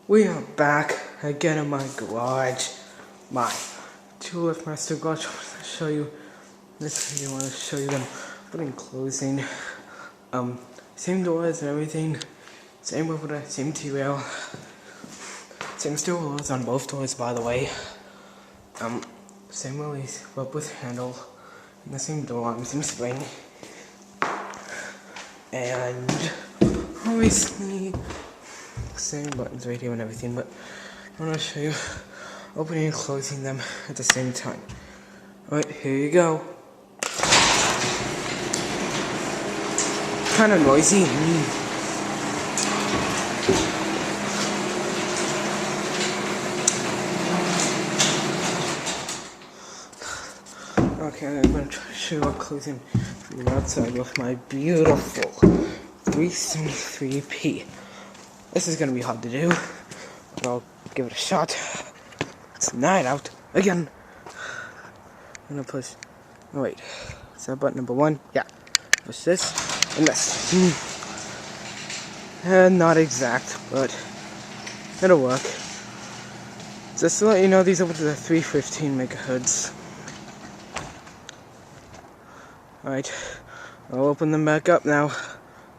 We are back again in my garage. My two liftmaster garage. I want to show you this video. I want to show you them putting closing. Same doors and everything. Same with the same T-rail. Same steel rollers on both doors, by the way. Same release, but with handle. And the same door arm, same spring. And obviously same buttons right here and everything, but I want to show you opening and closing them at the same time. Alright, here you go. Kind of noisy. Okay, I'm going to try to show you up closing from the outside with my beautiful 373p. This is going to be hard to do, but I'll give it a shot. It's night out again. I'm going to push, oh wait, is that button number 1? Yeah. Push this and this. Not exact, but it'll work. Just to let you know, these open to the 315 megahertz. Alright, I'll open them back up now.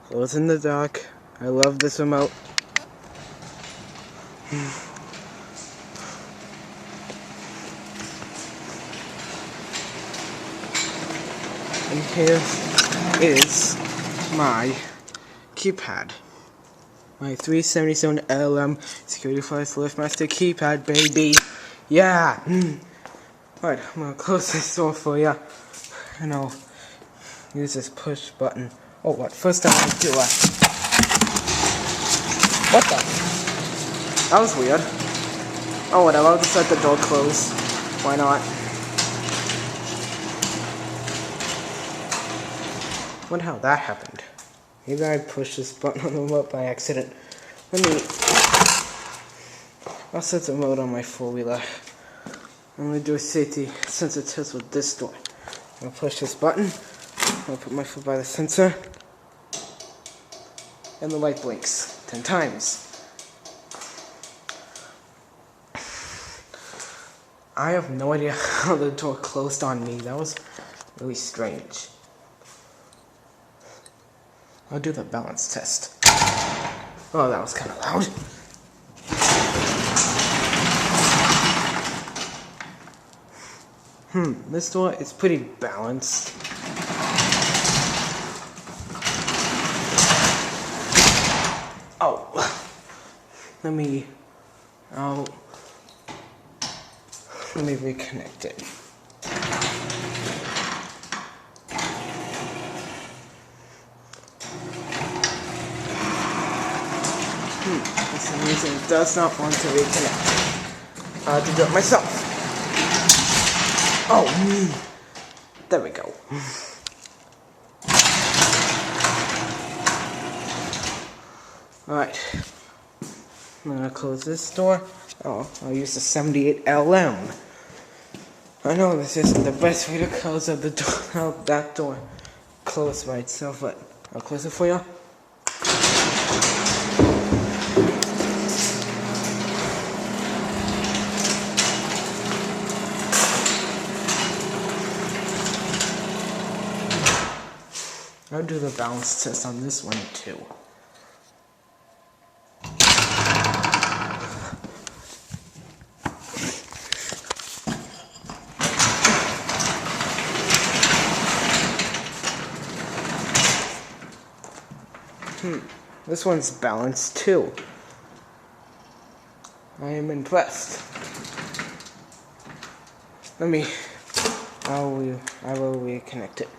Close in the dark. I love this remote. And here is my keypad. My 377 LM Security Flash Liftmaster keypad, baby. Yeah! Alright, I'm gonna close this door for you. And I'll use this push button. Oh, what? First time I do it. What the? That was weird. Oh, whatever. I'll just let the door close. Why not? Wonder how that happened. Maybe I pushed this button on the remote by accident. I'll set the remote on my four-wheeler. I'm gonna do a safety sensor test with this door. I'm gonna push this button. I'll put my foot by the sensor. And the light blinks 10 times. I have no idea how the door closed on me. That was really strange. I'll do the balance test. Oh, that was kind of loud. This door is pretty balanced. Oh, let me reconnect it. For some reason it does not want to reconnect. I have to do it myself. Oh, there we go. Alright, I'm gonna close this door. Oh, I'll use the 78 LM. I know this isn't the best way to close up the door, that door closed by itself, but I'll close it for you. I'll do the balance test on this one too. This one's balanced too. I am impressed. I will reconnect it.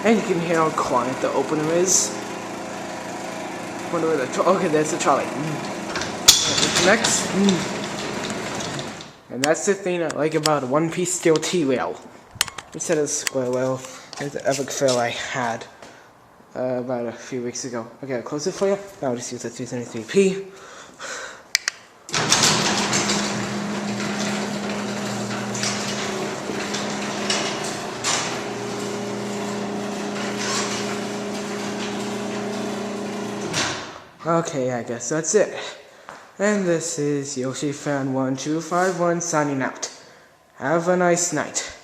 And you can hear how quiet the opener is. Wonder where the okay, there's the trolley. Next. And that's the thing I like about a one-piece steel T-rail. Instead of square rail, it's the epic fail I had about a few weeks ago. Okay, I'll close it for you. Now I'll just use the 373p. Okay, I guess that's it. And this is Yoshi Fan 1251 signing out. Have a nice night.